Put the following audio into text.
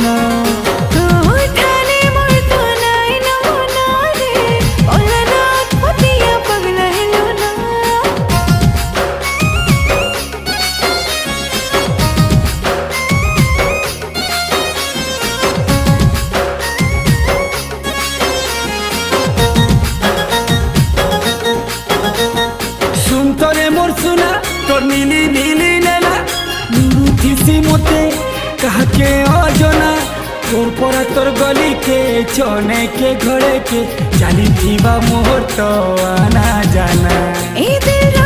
না सुनतरे मोर सुना तोर नीली नीली नेला नुरुथिसी मते काहके अजना तोर परा तोर गली के चने के घरे के चाली थीबा मोर तो आना जाना ए दिल